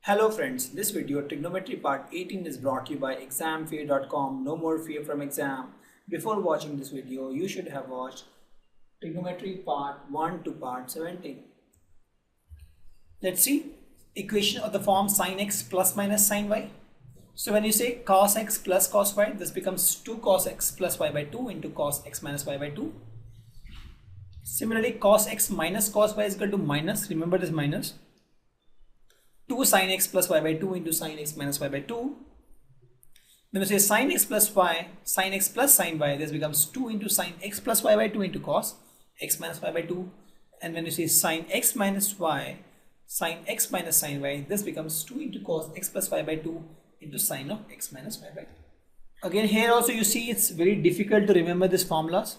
Hello friends, this video Trigonometry part 18 is brought to you by examfear.com. No more fear from exam. Before watching this video, you should have watched Trigonometry part 1 to part 17. Let's see equation of the form sin x plus minus sin y. So when you say cos x plus cos y, this becomes 2 cos x plus y by 2 into cos x minus y by 2. Similarly, cos x minus cos y is equal to minus, remember this minus, 2 sin x plus y by 2 into sin x minus y by 2. Then we say sin x plus y, sin x plus sin y, this becomes 2 into sin x plus y by 2 into cos x minus y by 2. And when you say sin x minus y, sin x minus sin y, this becomes 2 into cos x plus y by 2 into sin of x minus y by 2. Again, here also you see it's very difficult to remember these formulas,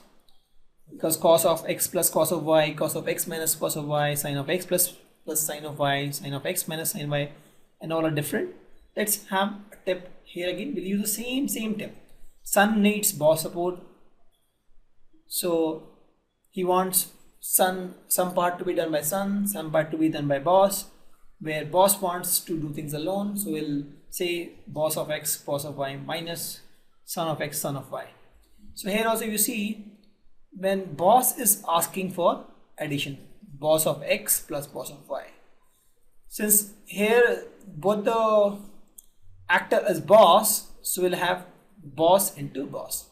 because cos of x plus cos of y, cos of x minus cos of y, sin of x plus sin of y, sin of x minus sin y, and all are different. Let's have a tip here again. We'll use the same tip. Son needs boss support, so he wants some part to be done by son, some part to be done by boss, where boss wants to do things alone, so we'll say boss of x, boss of y minus son of x, son of y. So here also you see, when boss is asking for addition, boss of x plus boss of y. Since here both the actor is boss, so we'll have boss into boss.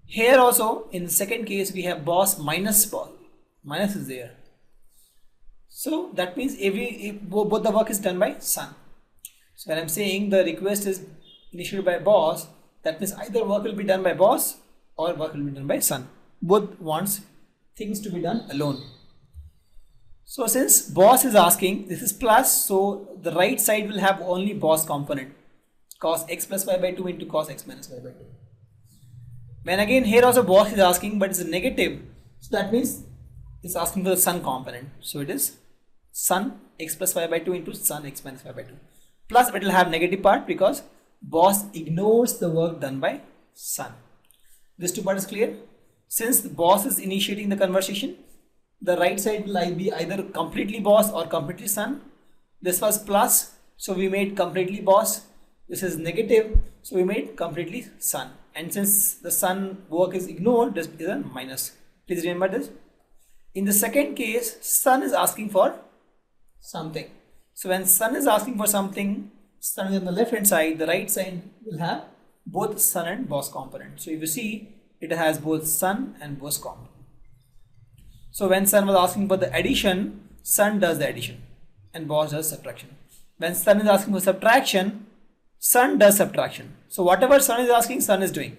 Here also in the second case we have boss minus boss. Minus is there. So that means both the work is done by son. So when I'm saying the request is initiated by boss, that means either work will be done by boss or work will be done by son. Both wants things to be done alone. So since boss is asking, this is plus, so the right side will have only boss component, cos x plus y by 2 into cos x minus y by 2. When again here also boss is asking, but it's a negative, so that means it's asking for the son component. So it is son x plus y by 2 into son x minus y by 2. Plus it will have negative part because boss ignores the work done by son. This two part is clear. Since the boss is initiating the conversation, the right side will be either completely boss or completely son. This was plus, so we made completely boss. This is negative, so we made completely son. And since the son work is ignored, this is a minus. Please remember this. In the second case, son is asking for something. So when son is asking for something, son is on the left hand side, the right side will have both son and boss component. So if you see, it has both son and boss component. So when son was asking for the addition, son does the addition and boss does subtraction. When son is asking for subtraction, son does subtraction. So whatever son is asking, son is doing.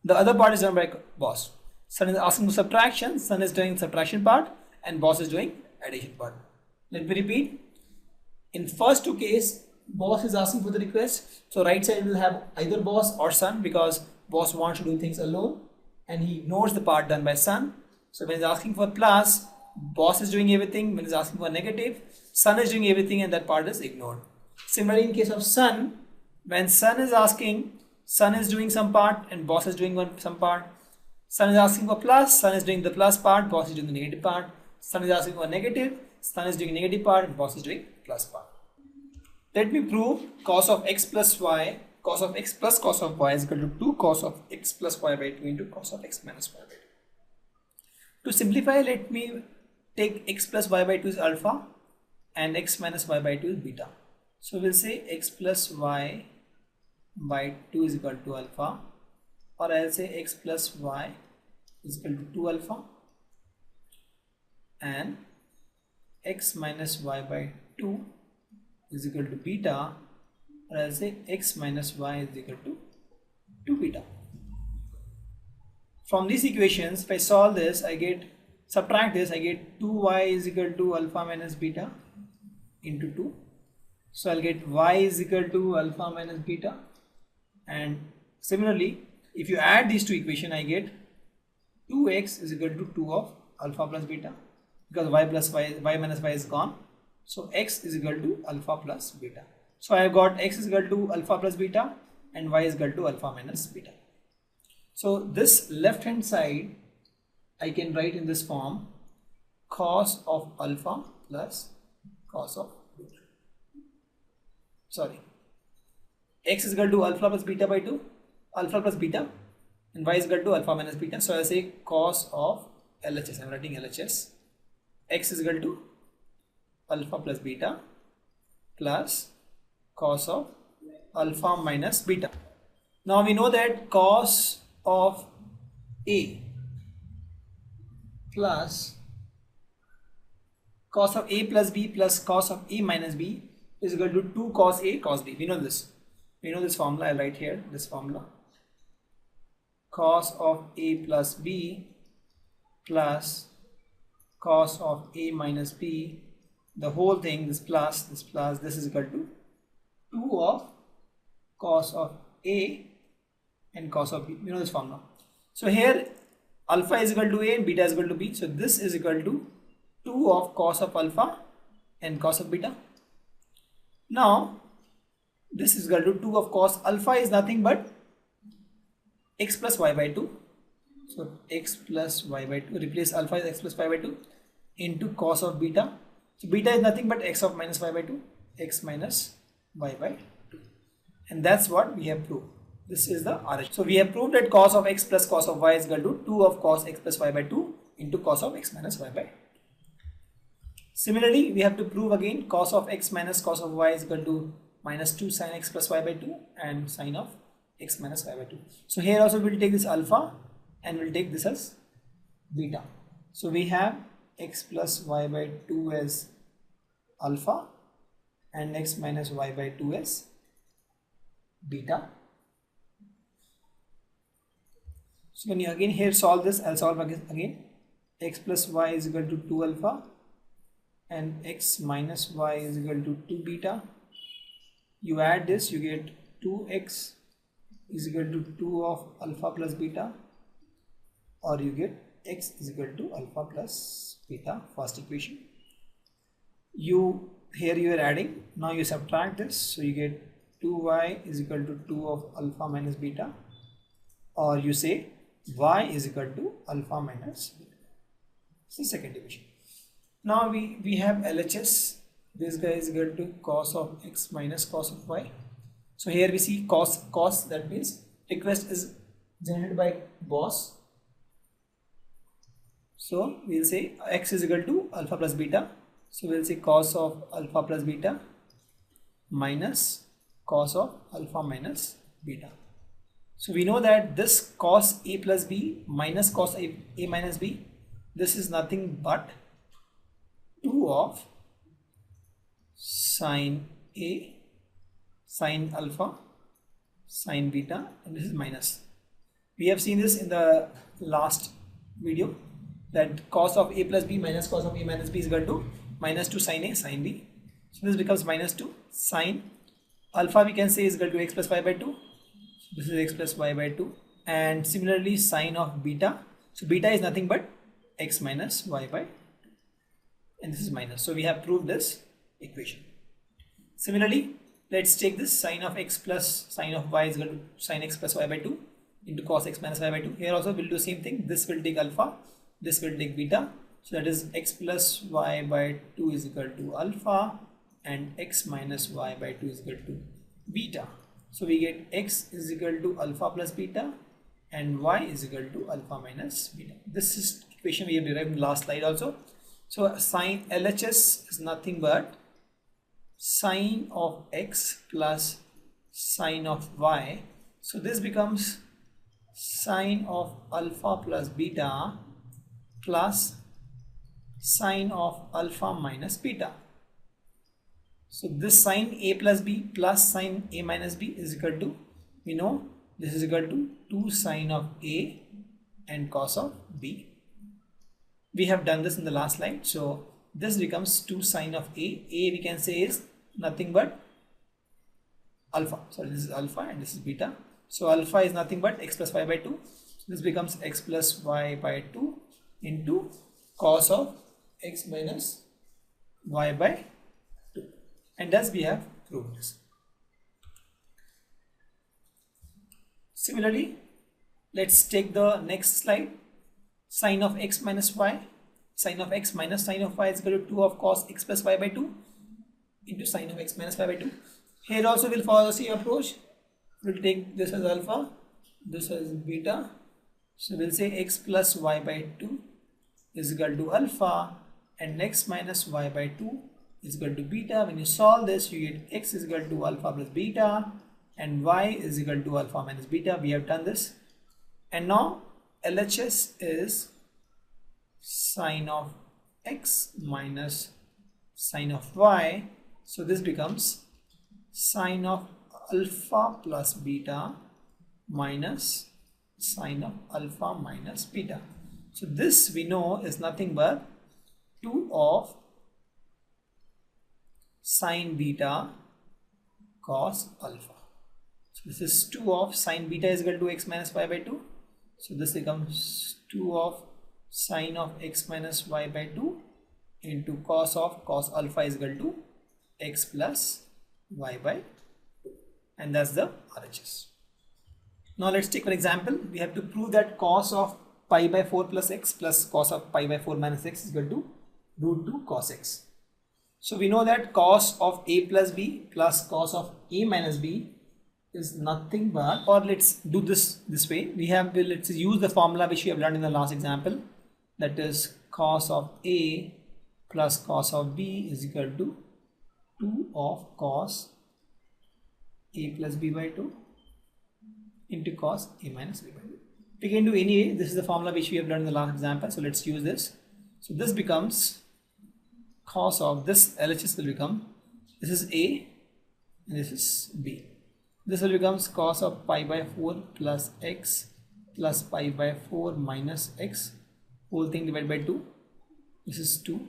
The other part is done by boss. Son is asking for subtraction, son is doing subtraction part, and boss is doing addition part. Let me repeat. In first two cases, boss is asking for the request. So right side will have either boss or son, because boss wants to do things alone and he ignores the part done by son. So when he's asking for plus, boss is doing everything. When he's asking for negative, son is doing everything and that part is ignored. Similarly, in case of son, when son is asking, son is doing some part and boss is doing some part. Son is asking for plus, son is doing the plus part, boss is doing the negative part. Son is asking for negative, son is doing negative part and boss is doing plus part. Let me prove cos of x plus y, cos of x plus cos of y is equal to 2 cos of x plus y by 2 into cos of x minus y by 2. To simplify, let me take x plus y by 2 is alpha and x minus y by 2 is beta. So we'll say x plus y by 2 is equal to alpha, or I'll say x plus y is equal to 2 alpha and x minus y by 2 is equal to beta, or I'll say x minus y is equal to 2 beta. From these equations, if I solve this, subtract this, I get 2y is equal to alpha minus beta into 2. So I'll get y is equal to alpha minus beta. And similarly, if you add these two equations, I get 2x is equal to 2 of alpha plus beta, because y minus y is gone. So x is equal to alpha plus beta. So I have got x is equal to alpha plus beta and y is equal to alpha minus beta. So this left hand side I can write in this form, cos of alpha plus cos of beta. sorry, x is equal to alpha plus beta by 2, alpha plus beta, and y is equal to alpha minus beta. So I'll say cos of LHS, I'm writing LHS, x is equal to alpha plus beta plus cos of alpha minus beta. Now we know that cos of A plus cos of A plus B plus cos of A minus B is equal to 2 cos A cos B. We know this. We know this formula. I'll write here this formula. Cos of A plus B plus cos of A minus B, the whole thing, this plus, this is equal to 2 of cos of A and cos of B. You know this formula. So here alpha is equal to A and beta is equal to B. So this is equal to 2 of cos of alpha and cos of beta. Now this is equal to 2 of cos alpha is nothing but x plus y by 2. So x plus y by 2, replace alpha is x plus y by 2 into cos of beta. So beta is nothing but x of minus y by 2, x minus y by 2. And that's what we have proved. This is the RH. So we have proved that cos of x plus cos of y is equal to 2 of cos x plus y by 2 into cos of x minus y by 2. Similarly, we have to prove again cos of x minus cos of y is equal to minus 2 sin x plus y by 2 and sin of x minus y by 2. So here also we'll take this alpha and we'll take this as beta. So we have x plus y by 2 as alpha and x minus y by 2 as beta. So when you again here solve this, I'll solve again. X plus y is equal to 2 alpha and x minus y is equal to 2 beta. You add this, you get 2x is equal to 2 of alpha plus beta, or you get x is equal to alpha plus beta, first equation. Here you are adding, now you subtract this, so you get 2y is equal to 2 of alpha minus beta, or you say y is equal to alpha minus beta. It's the second equation. Now we have LHS. This guy is equal to cos of x minus cos of y. So here we see cos, that means request is generated by boss. So we'll say x is equal to alpha plus beta. So we'll say cos of alpha plus beta minus cos of alpha minus beta. So we know that this cos A plus B minus cos A minus B, this is nothing but 2 of sin A, sin alpha, sin beta, and this is minus. We have seen this in the last video that cos of A plus B minus cos of A minus B is equal to minus 2 sin A, sin B. So this becomes minus 2 sin alpha, we can say is equal to x plus y by 2. So this is x plus y by 2. And similarly sin of beta. So beta is nothing but x minus y by 2. And this is minus. So we have proved this equation. Similarly, let's take this sin of x plus sin of y is equal to sin x plus y by 2 into cos x minus y by 2. Here also we'll do the same thing. This will take alpha, this will take beta. So that is x plus y by 2 is equal to alpha and x minus y by 2 is equal to beta. So we get x is equal to alpha plus beta and y is equal to alpha minus beta. This is equation we have derived in the last slide also. So sin LHS is nothing but sine of x plus sine of y. So this becomes sine of alpha plus beta plus sine of alpha minus beta. So this sine A plus B plus sine A minus B is equal to, we know this is equal to 2 sine of A and cos of B. We have done this in the last slide. So this becomes 2 sine of A. A we can say is nothing but alpha. So this is alpha and this is beta. So alpha is nothing but x plus y by 2. So this becomes x plus y by 2 into cos of x minus y by 2. And thus we have proved this. Similarly, let's take the next slide. Sine of x minus y. Sine of x minus sine of y is equal to 2 of cos x plus y by 2 into sine of x minus y by 2. Here also we'll follow the same approach. We'll take this as alpha, this as beta. So we'll say x plus y by 2 is equal to alpha and x minus y by 2 is equal to beta. When you solve this, you get x is equal to alpha plus beta and y is equal to alpha minus beta. We have done this. And now LHS is sine of x minus sine of y. So this becomes sine of alpha plus beta minus sine of alpha minus beta. So this we know is nothing but 2 of sine beta cos alpha. So this is 2 of sine beta is equal to x minus y by 2. So this becomes 2 of sine of x minus y by 2 into cos of cos alpha is equal to x plus y by 2. And that's the RHS. Now let's take an example. We have to prove that cos of pi by 4 plus x plus cos of pi by 4 minus x is equal to root 2 cos x. So we know that cos of a plus b plus cos of a minus b is nothing but, or let's do this way. Let's use the formula which we have learned in the last example. That is cos of a plus cos of b is equal to 2 of cos a plus b by 2 into cos a minus b by 2. We can do anyway. This is the formula which we have learned in the last example. So let's use this. So this becomes cos of this LHS will become, this is a and this is b. This will become cos of pi by 4 plus x plus pi by 4 minus x whole thing divided by 2. This is 2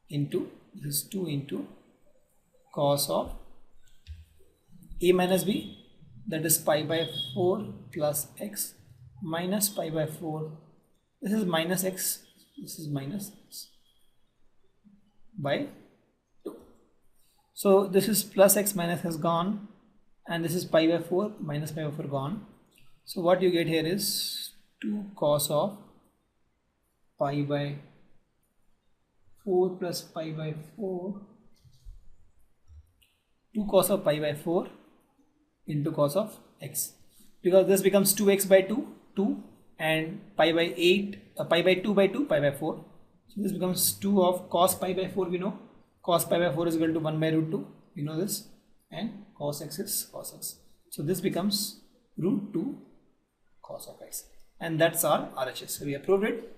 into, this is 2 into cos of a minus b, that is pi by 4 plus x minus pi by 4. This is minus x, this is minus x by 2. So this is plus x minus has gone and this is pi by 4 minus pi by 4 gone. So what you get here is 2 cos of pi by 4 plus pi by 4, 2 cos of pi by 4 into cos of x, because this becomes 2x by 2 and pi by 8 pi by 2 by 2 pi by 4. So this becomes 2 of cos pi by 4. We know cos pi by 4 is equal to 1 by root 2, we know this, and cos x is cos x. So this becomes root 2 cos of x, and that's our RHS. So we have proved it.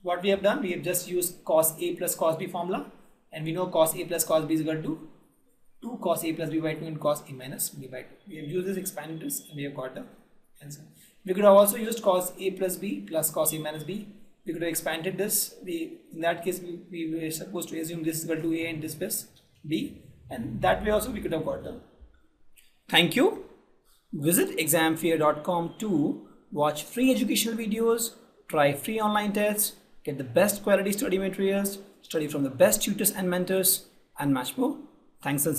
What we have done, we have just used cos a plus cos b formula, and we know cos a plus cos b is equal to 2 cos a plus b by 2 and cos a minus b by 2. We have used this, expanded this, and we have got the answer. We could have also used cos a plus b plus cos a minus b. We could have expanded this. In that case, we were supposed to assume this is equal to a and this is b, and that way also we could have got the. Thank you. Visit examfear.com to watch free educational videos, try free online tests, get the best quality study materials, study from the best tutors and mentors, and much more. Thanks and